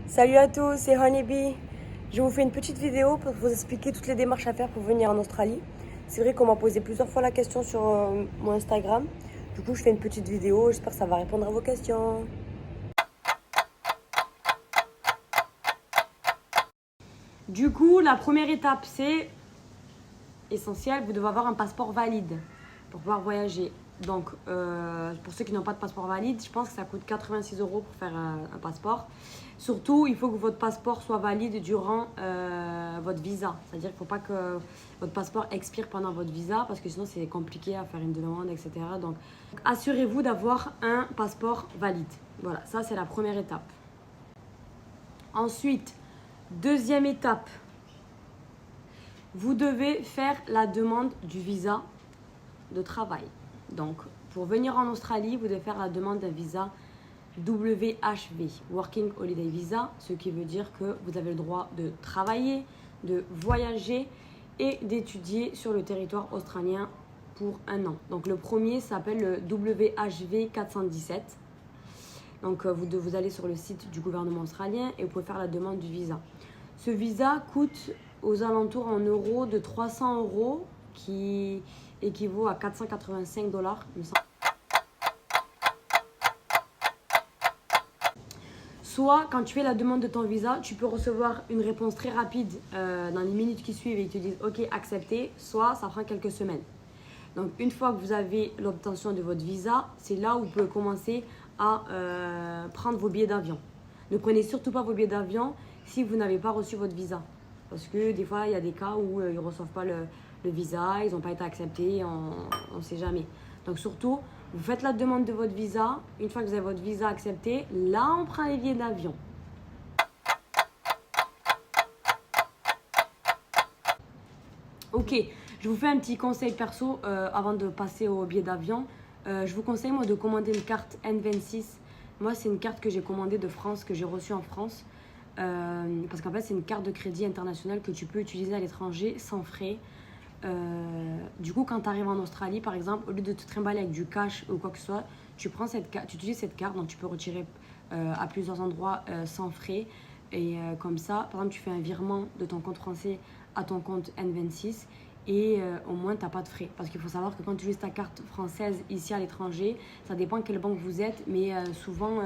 Salut à tous, c'est Honeybee. Je vous fais une petite vidéo pour vous expliquer toutes les démarches à faire pour venir en Australie. C'est vrai qu'on m'a posé plusieurs fois la question sur mon Instagram. Du coup, je fais une petite vidéo. J'espère que ça va répondre à vos questions. Du coup, la première étape, c'est essentiel. Vous devez avoir un passeport valide pour pouvoir voyager. Donc, pour ceux qui n'ont pas de passeport valide, je pense que ça coûte 86 € pour faire un passeport. Surtout, il faut que votre passeport soit valide durant votre visa. C'est-à-dire qu'il ne faut pas que votre passeport expire pendant votre visa parce que sinon, c'est compliqué à faire une demande, etc. Donc, assurez-vous d'avoir un passeport valide. Voilà, ça, c'est la première étape. Ensuite, deuxième étape, vous devez faire la demande du visa de travail. Donc, pour venir en Australie, vous devez faire la demande d'un visa WHV, Working Holiday Visa, ce qui veut dire que vous avez le droit de travailler, de voyager et d'étudier sur le territoire australien pour un an. Donc, le premier s'appelle le WHV 417. Donc, vous allez sur le site du gouvernement australien et vous pouvez faire la demande du visa. Ce visa coûte aux alentours en euros de 300 € qui équivaut à 485 $, il me semble. Soit, quand tu fais la demande de ton visa, tu peux recevoir une réponse très rapide dans les minutes qui suivent et ils te disent « Ok, accepté », soit ça prend quelques semaines. Donc, une fois que vous avez l'obtention de votre visa, c'est là où vous pouvez commencer à prendre vos billets d'avion. Ne prenez surtout pas vos billets d'avion si vous n'avez pas reçu votre visa. Parce que des fois, il y a des cas où ils ne reçoivent pas le visa, ils n'ont pas été acceptés, on ne sait jamais. Donc surtout, vous faites la demande de votre visa. Une fois que vous avez votre visa accepté, là, on prend les billets d'avion. Ok, je vous fais un petit conseil perso avant de passer au billet d'avion. Je vous conseille, moi, de commander une carte N26. Moi, c'est une carte que j'ai commandée de France, que j'ai reçue en France. Parce qu'en fait, c'est une carte de crédit internationale que tu peux utiliser à l'étranger sans frais. Du coup, quand tu arrives en Australie, par exemple, au lieu de te trimballer avec du cash ou quoi que ce soit, tu utilises cette carte, donc tu peux retirer à plusieurs endroits sans frais. Et comme ça, par exemple, tu fais un virement de ton compte français à ton compte N26 et au moins, tu n'as pas de frais. Parce qu'il faut savoir que quand tu utilises ta carte française ici à l'étranger, ça dépend quelle banque vous êtes, mais souvent,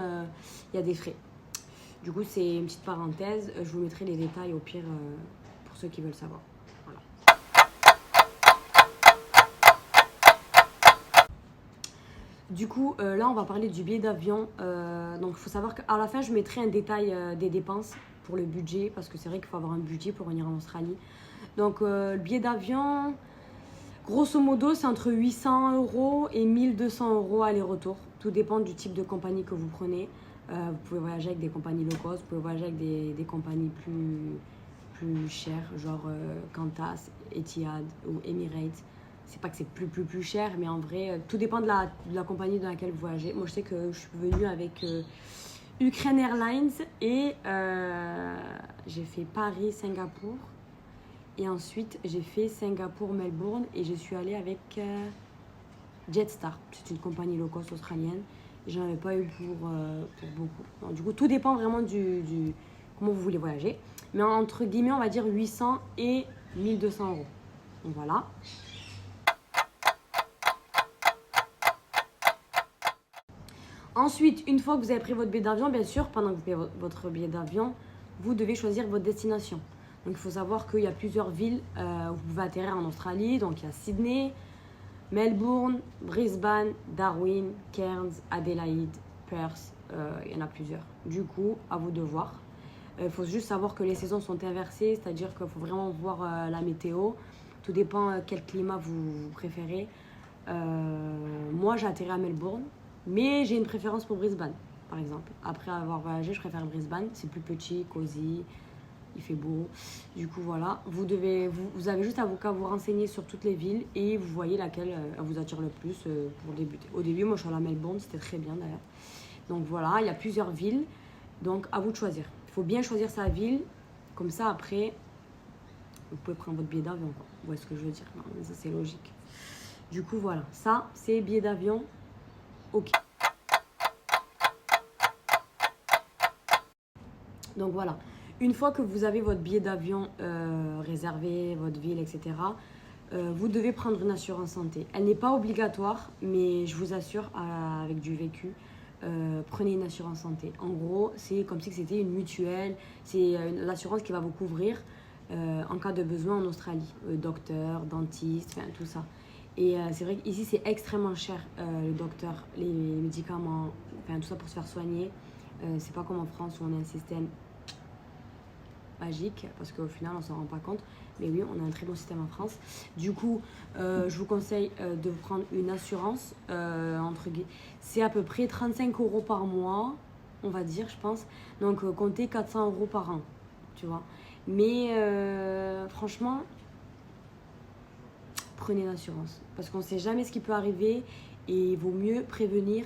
il y a des frais. Du coup, c'est une petite parenthèse. Je vous mettrai les détails au pire pour ceux qui veulent savoir. Voilà. Du coup, là, on va parler du billet d'avion. Donc, il faut savoir qu'à la fin, je mettrai un détail des dépenses pour le budget. Parce que c'est vrai qu'il faut avoir un budget pour venir en Australie. Donc, le billet d'avion, grosso modo, c'est entre 800 € et 1200 € aller-retour. Tout dépend du type de compagnie que vous prenez. Vous pouvez voyager avec des compagnies low cost, vous pouvez voyager avec des compagnies plus chères, genre Qantas, Etihad ou Emirates. C'est pas que c'est plus cher, mais en vrai, tout dépend de la compagnie dans laquelle vous voyagez. Moi, je sais que je suis venue avec Ukraine Airlines et j'ai fait Paris-Singapour. Et ensuite, j'ai fait Singapour-Melbourne et je suis allée avec Jetstar. C'est une compagnie low cost australienne. J'en avais pas eu pour beaucoup. Donc, du coup, tout dépend vraiment du comment vous voulez voyager. Mais entre guillemets, on va dire 800 et 1200 €. Donc voilà. Ensuite, une fois que vous avez pris votre billet d'avion, bien sûr, pendant que vous payez votre billet d'avion, vous devez choisir votre destination. Donc il faut savoir qu'il y a plusieurs villes où vous pouvez atterrir en Australie. Donc il y a Sydney, Melbourne, Brisbane, Darwin, Cairns, Adelaide, Perth, il y en a plusieurs. Du coup, à vous de voir. Il faut juste savoir que les saisons sont inversées, c'est-à-dire qu'il faut vraiment voir la météo. Tout dépend quel climat vous préférez. Moi, j'ai atterri à Melbourne, mais j'ai une préférence pour Brisbane, par exemple. Après avoir voyagé, je préfère Brisbane. C'est plus petit, cosy, il fait beau. Du coup, voilà. Vous avez juste à vous renseigner sur toutes les villes et vous voyez laquelle vous attire le plus pour débuter. Au début, moi, je suis allée à Melbourne, c'était très bien d'ailleurs. Donc voilà, il y a plusieurs villes. Donc, à vous de choisir. Il faut bien choisir sa ville. Comme ça, après, vous pouvez prendre votre billet d'avion. Vous voyez ce que je veux dire? Non, mais ça, c'est logique. Du coup, voilà. Ça, c'est billet d'avion. Ok. Donc voilà, une fois que vous avez votre billet d'avion réservé, votre ville, etc., vous devez prendre une assurance santé. Elle n'est pas obligatoire, mais je vous assure, avec du vécu, prenez une assurance santé. En gros, c'est comme si c'était une mutuelle, c'est l'assurance qui va vous couvrir en cas de besoin en Australie. Docteur, dentiste, enfin, tout ça. Et c'est vrai qu'ici, c'est extrêmement cher, le docteur, les médicaments, enfin, tout ça pour se faire soigner. C'est pas comme en France où on a un système magique, parce qu'au final, on s'en rend pas compte. Mais oui, on a un très bon système en France. Du coup, je vous conseille de prendre une assurance. C'est à peu près 35 € par mois, on va dire, je pense. Donc, comptez 400 € par an, tu vois. Mais franchement, prenez une assurance. Parce qu'on ne sait jamais ce qui peut arriver et il vaut mieux prévenir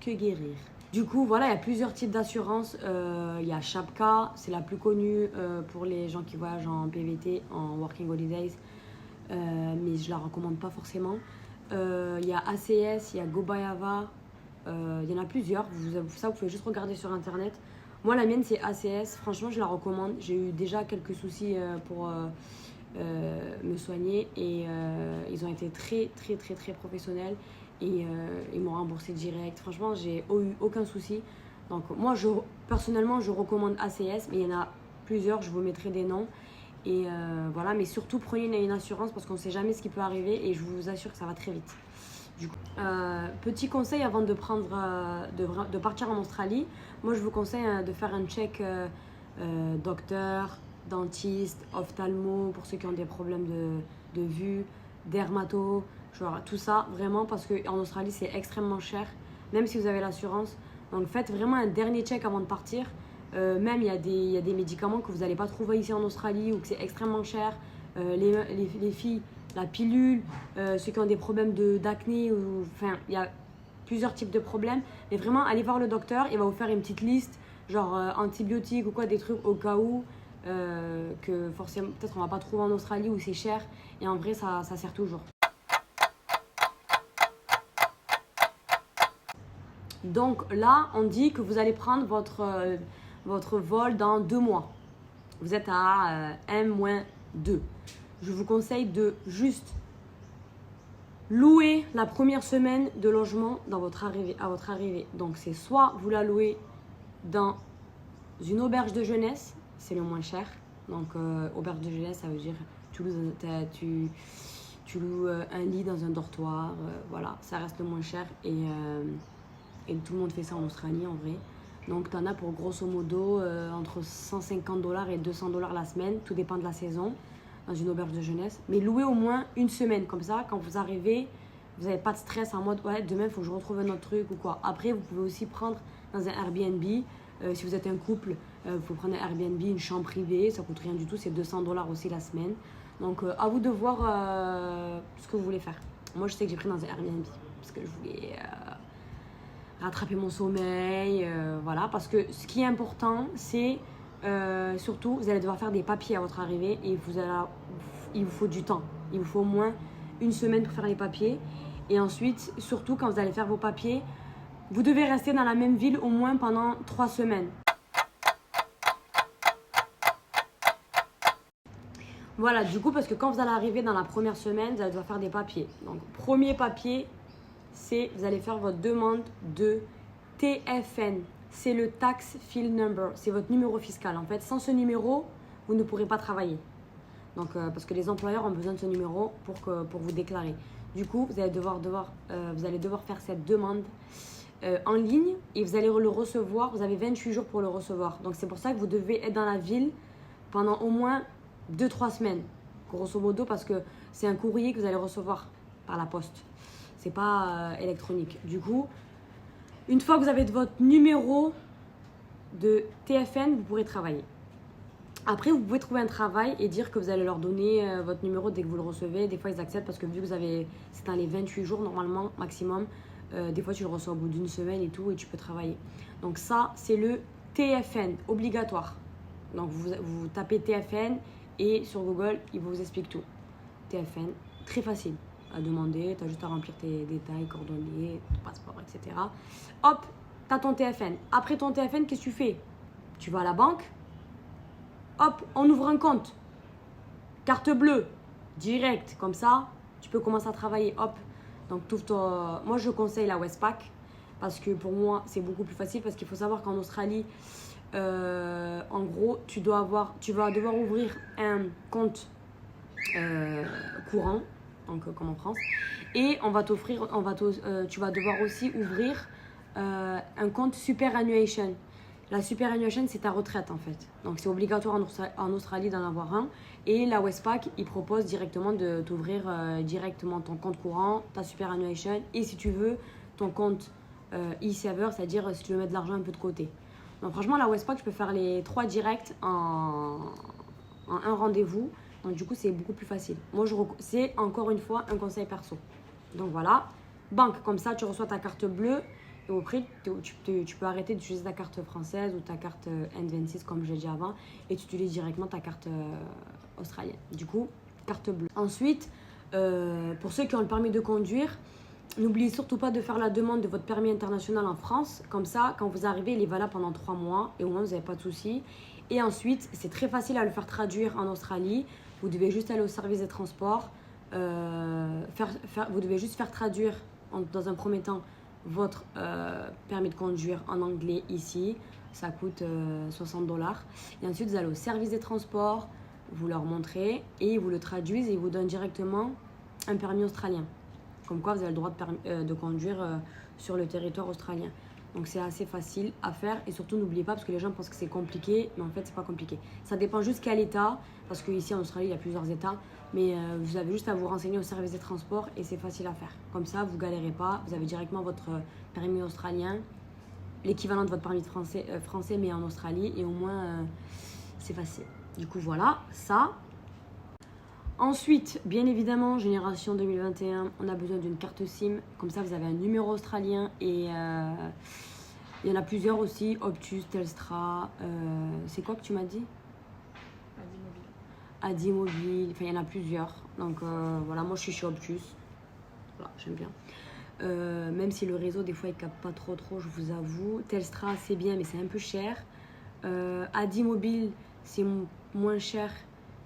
que guérir. Du coup, voilà, il y a plusieurs types d'assurances. Il y a Shapka, c'est la plus connue pour les gens qui voyagent en PVT, en Working Holidays. Mais je la recommande pas forcément. Il y a ACS, il y a Gobayava. Il y en a plusieurs. Ça, vous pouvez juste regarder sur Internet. Moi, la mienne, c'est ACS. Franchement, je la recommande. J'ai eu déjà quelques soucis pour me soigner. Et ils ont été très, très, très, très professionnels. Et ils m'ont remboursé direct. Franchement, j'ai eu aucun souci. Donc moi, personnellement, je recommande ACS, mais il y en a plusieurs, je vous mettrai des noms. Et voilà, mais surtout, prenez une assurance parce qu'on ne sait jamais ce qui peut arriver et je vous assure que ça va très vite. Du coup, petit conseil avant de partir en Australie, moi je vous conseille de faire un check docteur, dentiste, ophtalmo pour ceux qui ont des problèmes de vue, dermato, genre tout ça vraiment parce qu'en Australie c'est extrêmement cher, même si vous avez l'assurance. Donc faites vraiment un dernier check avant de partir. Même il y a des médicaments que vous n'allez pas trouver ici en Australie ou que c'est extrêmement cher. Les filles, la pilule, ceux qui ont des problèmes d'acné, enfin il y a plusieurs types de problèmes. Mais vraiment allez voir le docteur, il va vous faire une petite liste, genre antibiotiques ou quoi, des trucs au cas où que forcément peut-être on va pas trouver en Australie où c'est cher. Et en vrai ça sert toujours. Donc là, on dit que vous allez prendre votre vol dans 2 mois. Vous êtes à M-2. Je vous conseille de juste louer la première semaine de logement à votre arrivée. Donc c'est soit vous la louez dans une auberge de jeunesse, c'est le moins cher. Donc auberge de jeunesse, ça veut dire tu loues un lit dans un dortoir. Voilà, ça reste le moins cher et tout le monde fait ça en Australie en vrai. Donc tu en as pour grosso modo entre 150 $ et 200 $ la semaine, tout dépend de la saison, dans une auberge de jeunesse. Mais louez au moins une semaine, comme ça quand vous arrivez, vous n'avez pas de stress en mode ouais demain il faut que je retrouve un autre truc ou quoi. Après vous pouvez aussi prendre dans un Airbnb, si vous êtes un couple, vous pouvez prendre un Airbnb, une chambre privée, ça coûte rien du tout, c'est 200 $ aussi la semaine. Donc à vous de voir ce que vous voulez faire. Moi je sais que j'ai pris dans un Airbnb parce que je voulais rattraper mon sommeil, voilà, parce que ce qui est important, c'est surtout, vous allez devoir faire des papiers à votre arrivée et il vous faut du temps. Il vous faut au moins une semaine pour faire les papiers. Et ensuite, surtout quand vous allez faire vos papiers, vous devez rester dans la même ville au moins pendant 3 semaines. Voilà, du coup, parce que quand vous allez arriver dans la première semaine, vous allez devoir faire des papiers. Donc, premier papier, c'est vous allez faire votre demande de TFN. C'est le Tax File Number. C'est votre numéro fiscal. En fait, sans ce numéro, vous ne pourrez pas travailler. Donc, parce que les employeurs ont besoin de ce numéro pour vous déclarer. Du coup, vous allez devoir faire cette demande en ligne et vous allez le recevoir. Vous avez 28 jours pour le recevoir. Donc, c'est pour ça que vous devez être dans la ville pendant au moins 2-3 semaines, grosso modo, parce que c'est un courrier que vous allez recevoir par la poste. C'est pas électronique. Du coup, une fois que vous avez votre numéro de TFN, vous pourrez travailler. Après, vous pouvez trouver un travail et dire que vous allez leur donner votre numéro dès que vous le recevez. Des fois, ils acceptent parce que vu que c'est dans les 28 jours normalement, maximum, des fois, tu le reçois au bout d'une semaine et tout et tu peux travailler. Donc ça, c'est le TFN, obligatoire. Donc, vous tapez TFN et sur Google, il vous explique tout. TFN, très facile à demander. Tu as juste à remplir tes détails, coordonnées, ton passeport, etc. Hop, tu as ton TFN. Après ton TFN, qu'est-ce que tu fais? Tu vas à la banque, hop, on ouvre un compte. Carte bleue, direct, comme ça, tu peux commencer à travailler, hop. Donc, moi, je conseille la Westpac parce que pour moi, c'est beaucoup plus facile parce qu'il faut savoir qu'en Australie, en gros, tu vas devoir ouvrir un compte courant, donc comme en France, et tu vas devoir aussi ouvrir un compte superannuation. La superannuation, c'est ta retraite en fait. Donc c'est obligatoire en Australie d'en avoir un. Et la Westpac, ils proposent directement de t'ouvrir directement ton compte courant, ta superannuation, et si tu veux, ton compte e-saver, c'est-à-dire si tu veux mettre de l'argent un peu de côté. Donc franchement, la Westpac, je peux faire les 3 directs en un rendez-vous. Donc du coup, c'est beaucoup plus facile. Moi, c'est encore une fois un conseil perso. Donc voilà, banque, comme ça, tu reçois ta carte bleue. Et au prix, tu peux arrêter d'utiliser ta carte française ou ta carte N26 comme j'ai dit avant et tu utilises directement ta carte australienne. Du coup, carte bleue. Ensuite, pour ceux qui ont le permis de conduire, n'oubliez surtout pas de faire la demande de votre permis international en France. Comme ça, quand vous arrivez, il est valable pendant 3 mois et au moins vous n'avez pas de soucis. Et ensuite, c'est très facile à le faire traduire en Australie. Vous devez juste aller au service des transports. Vous devez juste faire traduire dans un premier temps votre permis de conduire en anglais ici. Ça coûte $60. Et ensuite, vous allez au service des transports, vous leur montrez et ils vous le traduisent et ils vous donnent directement un permis australien. Comme quoi, vous avez le droit de conduire sur le territoire australien. Donc, c'est assez facile à faire. Et surtout, n'oubliez pas, parce que les gens pensent que c'est compliqué, mais en fait, c'est pas compliqué. Ça dépend juste quel état, parce qu'ici en Australie, il y a plusieurs états. Mais vous avez juste à vous renseigner au service des transports et c'est facile à faire. Comme ça, vous galérez pas. Vous avez directement votre permis australien, l'équivalent de votre permis de français, mais en Australie. Et au moins, c'est facile. Du coup, voilà, ça. Ensuite, bien évidemment, génération 2021, on a besoin d'une carte SIM. Comme ça, vous avez un numéro australien et il y en a plusieurs aussi. Optus, Telstra. C'est quoi que tu m'as dit? Adi Mobile. Enfin, il y en a plusieurs. Donc voilà, moi je suis chez Optus. Voilà, j'aime bien. Même si le réseau, des fois, il capte pas trop, je vous avoue. Telstra, c'est bien, mais c'est un peu cher. Adi Mobile, c'est moins cher,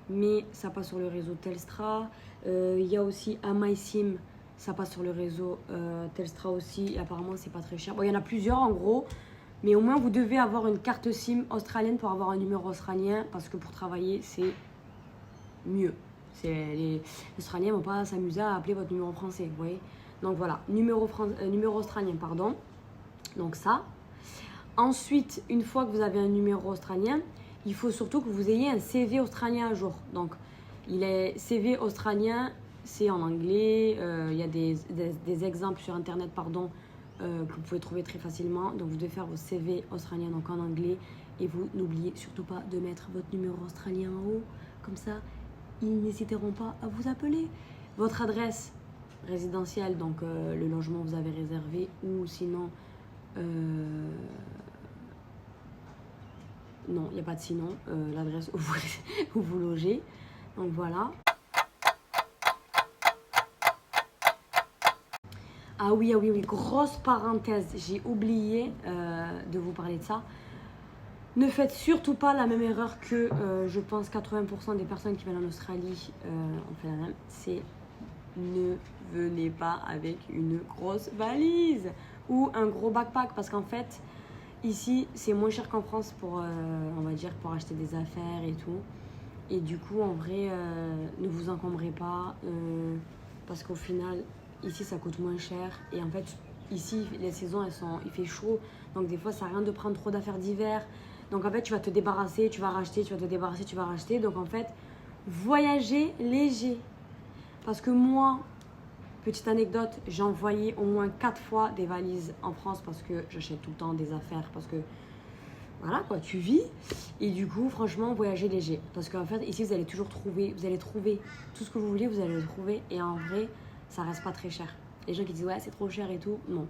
mais ça passe sur le réseau Telstra. Il y a aussi AmySIM, ça passe sur le réseau Telstra aussi. Et apparemment, c'est pas très cher. Bon, il y en a plusieurs en gros, mais au moins vous devez avoir une carte SIM australienne pour avoir un numéro australien parce que pour travailler, c'est mieux. Les Australiens vont pas s'amuser à appeler votre numéro français, vous voyez. Donc voilà, numéro australien, pardon. Donc ça. Ensuite, une fois que vous avez un numéro australien, il faut surtout que vous ayez un CV australien à jour. Donc, CV australien, c'est en anglais. Il y a des exemples sur Internet, pardon, que vous pouvez trouver très facilement. Donc, vous devez faire vos CV australiens donc en anglais. Et vous n'oubliez surtout pas de mettre votre numéro australien en haut. Comme ça, ils n'hésiteront pas à vous appeler. Votre adresse résidentielle, donc le logement que vous avez réservé, ou sinon... non, il n'y a pas de sinon, l'adresse où vous logez. Donc voilà. Ah oui, grosse parenthèse, j'ai oublié de vous parler de ça. Ne faites surtout pas la même erreur que je pense 80% des personnes qui viennent en Australie ont fait la même. C'est ne venez pas avec une grosse valise ou un gros backpack parce qu'en fait, ici, c'est moins cher qu'en France pour, on va dire, pour acheter des affaires et tout. Et du coup, en vrai, ne vous encombrez pas parce qu'au final, ici, ça coûte moins cher. Et en fait, ici, les saisons, il fait chaud. Donc des fois, ça sert à rien de prendre trop d'affaires d'hiver. Donc en fait, tu vas te débarrasser, tu vas racheter, tu vas te débarrasser, tu vas racheter. Donc en fait, voyagez léger. Parce que moi, petite anecdote, j'ai envoyé au moins 4 fois des valises en France parce que j'achète tout le temps des affaires. Parce que, voilà quoi, tu vis. Et du coup, franchement, voyagez léger. Parce qu'en fait, ici, vous allez trouver tout ce que vous voulez, vous allez le trouver. Et en vrai, ça reste pas très cher. Les gens qui disent, ouais, c'est trop cher et tout, non.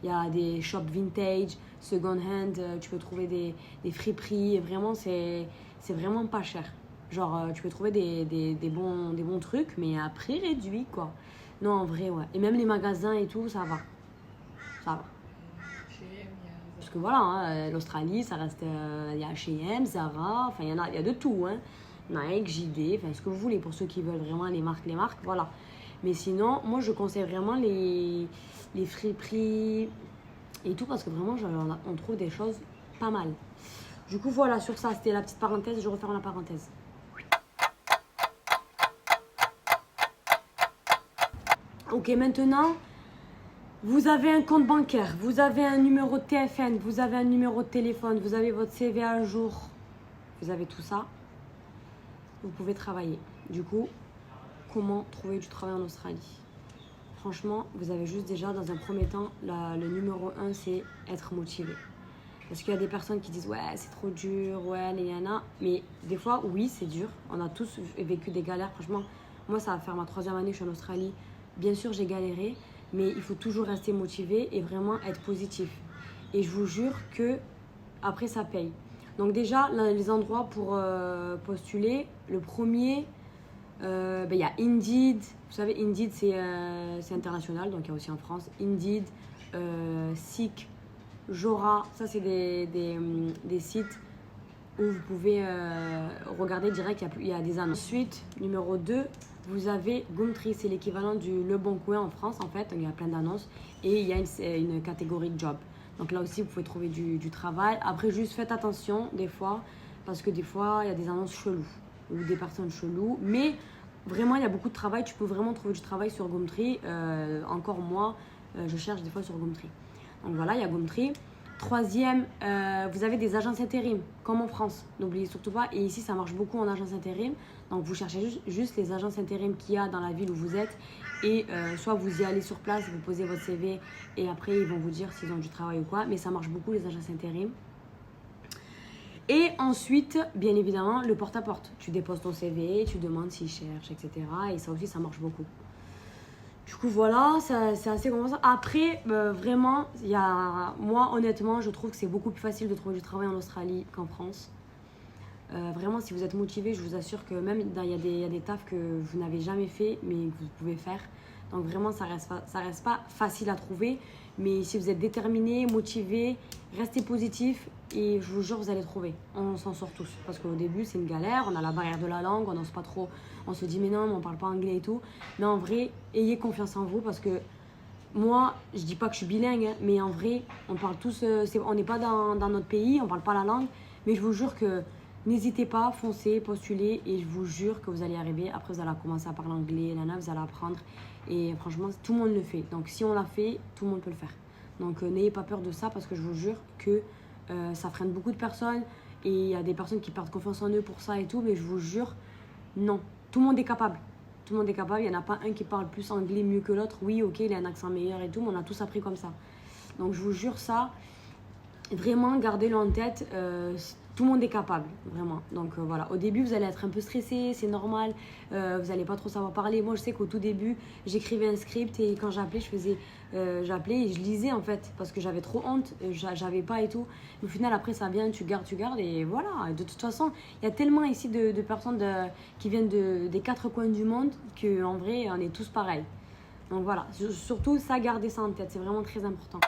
Il y a des shops vintage, second hand, tu peux trouver des friperies. Et vraiment, c'est vraiment pas cher. Genre, tu peux trouver des bons trucs, mais à prix réduit, quoi. Non, en vrai, ouais. Et même les magasins et tout, ça va. Ça va. parce que voilà, hein, l'Australie, ça reste, il y a H&M, Zara, enfin il y a de tout, hein. Nike, JD, enfin ce que vous voulez pour ceux qui veulent vraiment les marques, voilà. Mais sinon, moi je conseille vraiment les friperies et tout parce que vraiment on trouve des choses pas mal. Du coup voilà, sur ça c'était la petite parenthèse, je referme la parenthèse. Ok, maintenant, vous avez un compte bancaire, vous avez un numéro de TFN, vous avez un numéro de téléphone, vous avez votre CV à jour, vous avez tout ça, vous pouvez travailler. Du coup, comment trouver du travail en Australie? Franchement, vous avez juste déjà, dans un premier temps, le numéro 1, c'est être motivé. Parce qu'il y a des personnes qui disent « Ouais, c'est trop dur, ouais, les yana ». Mais des fois, oui, c'est dur. On a tous vécu des galères. Franchement, moi, ça va faire ma 3e année, je suis en Australie. Bien sûr, j'ai galéré, mais il faut toujours rester motivé et vraiment être positif. Et je vous jure que après, ça paye. Donc déjà, les endroits pour postuler, le premier, il y a Indeed. Vous savez, Indeed, c'est international, donc il y a aussi en France. Indeed, Seek, Jora, ça c'est des sites où vous pouvez regarder direct, il y a des annonces. Ensuite, numéro 2, vous avez Gumtree, c'est l'équivalent du Le Bon Coin en France en fait, donc il y a plein d'annonces et il y a une catégorie de job. Donc là aussi, vous pouvez trouver du travail. Après, juste faites attention des fois, parce que des fois, il y a des annonces cheloues ou des personnes cheloues. Mais vraiment, il y a beaucoup de travail. Tu peux vraiment trouver du travail sur Gumtree. Encore moi, je cherche des fois sur Gumtree. Donc voilà, il y a Gumtree. Troisième, vous avez des agences intérim, comme en France. N'oubliez surtout pas. Et ici, ça marche beaucoup en agence intérim. Donc vous cherchez juste les agences intérim qu'il y a dans la ville où vous êtes. Et soit vous y allez sur place, vous posez votre CV et après ils vont vous dire s'ils ont du travail ou quoi. Mais ça marche beaucoup les agences intérim. Et ensuite, bien évidemment, le porte-à-porte. Tu déposes ton CV, tu demandes s'ils cherchent, etc. Et ça aussi, ça marche beaucoup. Du coup, voilà, c'est assez comme ça. Après, vraiment, moi, honnêtement, je trouve que c'est beaucoup plus facile de trouver du travail en Australie qu'en France. Vraiment, si vous êtes motivé, je vous assure que même il y a des tafs que vous n'avez jamais fait, mais que vous pouvez faire. Donc vraiment, ça reste pas facile à trouver. Mais si vous êtes déterminé, motivé, restez positif et je vous jure, vous allez trouver. On s'en sort tous. Parce qu'au début, c'est une galère. On a la barrière de la langue, on n'ose pas trop. On se dit, mais non, mais on parle pas anglais et tout. Mais en vrai, ayez confiance en vous parce que moi, je dis pas que je suis bilingue, hein, mais en vrai, on parle tous. On n'est pas dans notre pays, on parle pas la langue. Mais je vous jure que n'hésitez pas, foncez, postulez et je vous jure que vous allez y arriver. Après, vous allez commencer à parler anglais, vous allez apprendre. Et franchement, tout le monde le fait. Donc, si on l'a fait, tout le monde peut le faire. Donc, n'ayez pas peur de ça parce que je vous jure que ça freine beaucoup de personnes. Et il y a des personnes qui perdent confiance en eux pour ça et tout. Mais je vous jure, non. Tout le monde est capable. Tout le monde est capable. Il n'y en a pas un qui parle plus anglais mieux que l'autre. Oui, ok, il a un accent meilleur et tout, mais on a tous appris comme ça. Donc, je vous jure ça. Vraiment, gardez-le en tête. Tout le monde est capable, vraiment. Donc voilà, au début, vous allez être un peu stressé, c'est normal. Vous n'allez pas trop savoir parler. Moi, je sais qu'au tout début, j'écrivais un script et quand j'appelais, j'appelais et je lisais en fait parce que j'avais trop honte, j'avais pas et tout. Mais au final, après, ça vient, tu gardes et voilà. De toute façon, il y a tellement ici de personnes qui viennent des 4 coins du monde qu'en vrai, on est tous pareils. Donc voilà, surtout ça, gardez ça en tête, c'est vraiment très important.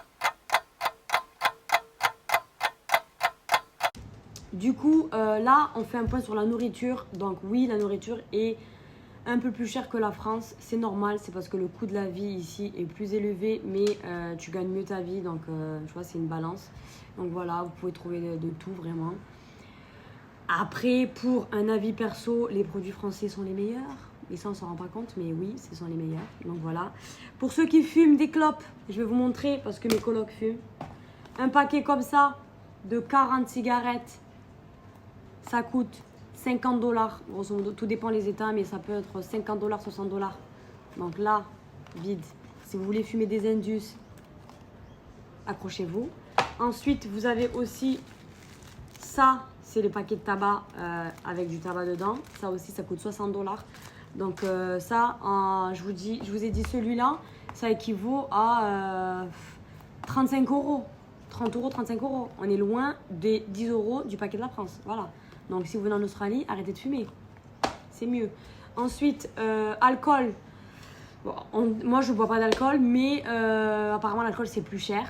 Du coup, là, on fait un point sur la nourriture. Donc oui, la nourriture est un peu plus chère que la France. C'est normal, c'est parce que le coût de la vie ici est plus élevé, mais tu gagnes mieux ta vie. Donc, tu vois, c'est une balance. Donc voilà, vous pouvez trouver de tout, vraiment. Après, pour un avis perso, les produits français sont les meilleurs. Et ça, on s'en rend pas compte, mais oui, ce sont les meilleurs. Donc voilà. Pour ceux qui fument des clopes, je vais vous montrer, parce que mes colocs fument. Un paquet comme ça, de 40 cigarettes. Ça coûte 50 $, grosso modo, tout dépend les états, mais ça peut être 50 $, 60 $. Donc là, vide. Si vous voulez fumer des Indus, accrochez-vous. Ensuite, vous avez aussi ça, c'est le paquet de tabac avec du tabac dedans. Ça aussi, ça coûte 60 $. Donc ça, je vous ai dit celui-là, ça équivaut à 35 €. 30 €, 35 €. On est loin des 10 € du paquet de la France. Voilà. Donc, si vous venez en Australie, arrêtez de fumer. C'est mieux. Ensuite, alcool. Bon, moi, je ne bois pas d'alcool, mais apparemment, l'alcool, c'est plus cher.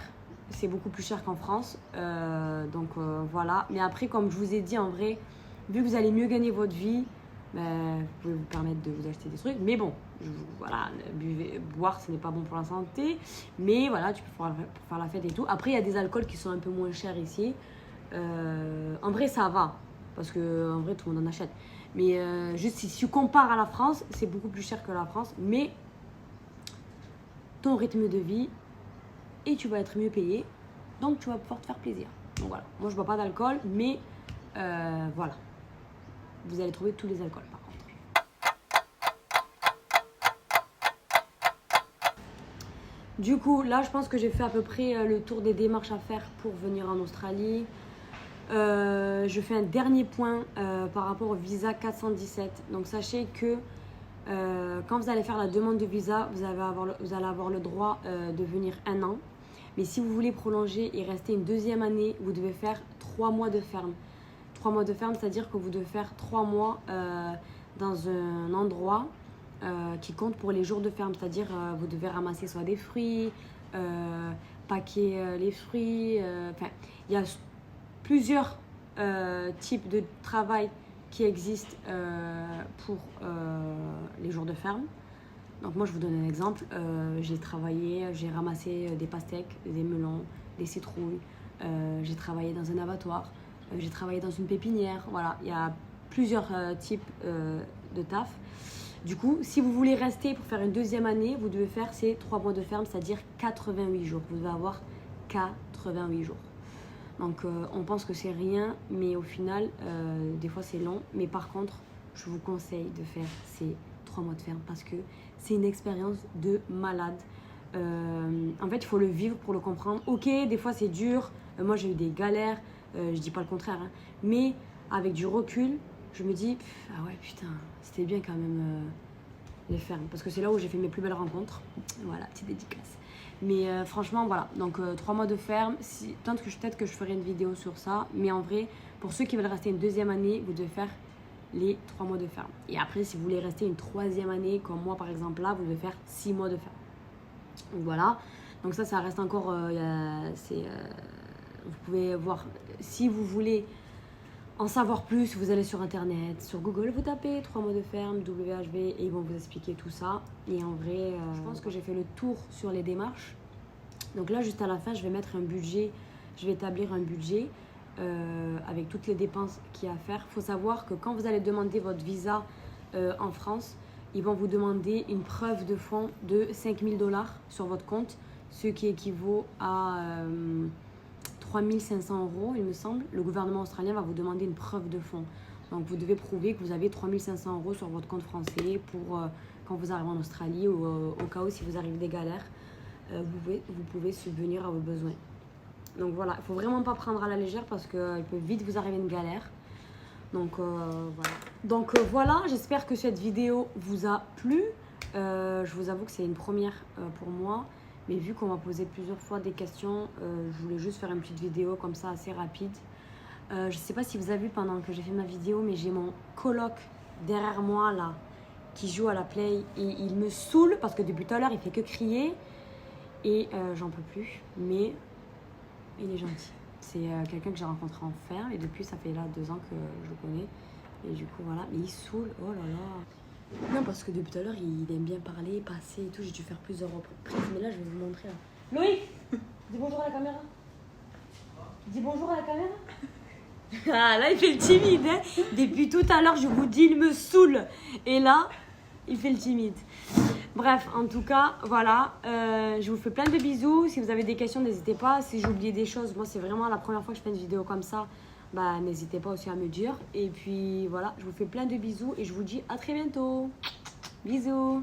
c'est beaucoup plus cher qu'en France. Voilà. Mais après, comme je vous ai dit, en vrai, vu que vous allez mieux gagner votre vie, vous pouvez vous permettre de vous acheter des trucs. Mais bon, voilà, boire, ce n'est pas bon pour la santé. Mais voilà, tu peux faire la fête et tout. Après, il y a des alcools qui sont un peu moins chers ici. En vrai, ça va. Parce que en vrai, tout le monde en achète. Mais juste si tu compares à la France, c'est beaucoup plus cher que la France. Mais ton rythme de vie et tu vas être mieux payé. Donc, tu vas pouvoir te faire plaisir. Donc voilà, moi je bois pas d'alcool, mais voilà. Vous allez trouver tous les alcools par contre. Du coup, là je pense que j'ai fait à peu près le tour des démarches à faire pour venir en Australie. Je fais un dernier point par rapport au visa 417. Donc sachez que quand vous allez faire la demande de visa, vous allez avoir le droit de venir 1 an. Mais si vous voulez prolonger et rester une deuxième année, vous devez faire 3 mois de ferme. 3 mois de ferme, c'est-à-dire que vous devez faire 3 mois dans un endroit qui compte pour les jours de ferme. C'est-à-dire vous devez ramasser soit des fruits, paquer les fruits. Enfin, il y a plusieurs types de travail qui existent pour les jours de ferme. Donc moi je vous donne un exemple, j'ai ramassé des pastèques, des melons, des citrouilles, j'ai travaillé dans un abattoir, j'ai travaillé dans une pépinière, voilà, il y a plusieurs types de taf. Du coup, si vous voulez rester pour faire une deuxième année, vous devez faire ces 3 mois de ferme, c'est-à-dire 88 jours. Vous devez avoir 88 jours. Donc on pense que c'est rien, mais au final, des fois c'est long. Mais par contre, je vous conseille de faire ces 3 mois de ferme parce que c'est une expérience de malade. En fait, il faut le vivre pour le comprendre. Ok, des fois c'est dur. Moi, j'ai eu des galères. Je dis pas le contraire. Hein. Mais avec du recul, je me dis, ah ouais, putain, c'était bien quand même les fermes. Parce que c'est là où j'ai fait mes plus belles rencontres. Voilà, petite dédicace. Mais franchement, voilà. Donc, 3 mois de ferme. Peut-être que je ferai une vidéo sur ça. Mais en vrai, pour ceux qui veulent rester une deuxième année, vous devez faire les 3 mois de ferme. Et après, si vous voulez rester une troisième année, comme moi par exemple là, vous devez faire 6 mois de ferme. Donc voilà. Donc ça reste encore... vous pouvez voir, si vous voulez en savoir plus, vous allez sur internet, sur Google, vous tapez 3 mois de ferme, WHV, et ils vont vous expliquer tout ça. Et en vrai, je pense que j'ai fait le tour sur les démarches. Donc là, juste à la fin, je vais mettre un budget, je vais établir un budget avec toutes les dépenses qu'il y a à faire. Il faut savoir que quand vous allez demander votre visa en France, ils vont vous demander une preuve de fonds de 5 000 $ sur votre compte, ce qui équivaut à 3 500 €, il me semble. Le gouvernement australien va vous demander une preuve de fonds. Donc vous devez prouver que vous avez 3 500 € sur votre compte français pour quand vous arrivez en Australie ou au cas où si vous arrivez des galères, vous pouvez subvenir à vos besoins. Donc voilà, il ne faut vraiment pas prendre à la légère parce qu'il peut vite vous arriver une galère. Donc voilà. Donc voilà, j'espère que cette vidéo vous a plu. Je vous avoue que c'est une première pour moi. Mais vu qu'on m'a posé plusieurs fois des questions, je voulais juste faire une petite vidéo comme ça assez rapide. Je ne sais pas si vous avez vu pendant que j'ai fait ma vidéo, mais j'ai mon coloc derrière moi là qui joue à la play et il me saoule parce que depuis tout à l'heure il fait que crier et j'en peux plus. Mais il est gentil. C'est quelqu'un que j'ai rencontré en ferme et depuis ça fait là 2 ans que je le connais. Et du coup voilà, mais il saoule, oh là là. Non parce que depuis tout à l'heure il aime bien parler, passer et tout, j'ai dû faire plusieurs reprises. Mais là je vais vous montrer. Là. Loïc, dis bonjour à la caméra. Dis bonjour à la caméra. Ah là il fait le timide hein. Depuis tout à l'heure je vous dis il me saoule. Et là il fait le timide. Bref, en tout cas, voilà, je vous fais plein de bisous. Si vous avez des questions, n'hésitez pas. Si j'ai oublié des choses, moi, c'est vraiment la première fois que je fais une vidéo comme ça. Bah, n'hésitez pas aussi à me dire. Et puis, voilà, je vous fais plein de bisous et je vous dis à très bientôt. Bisous.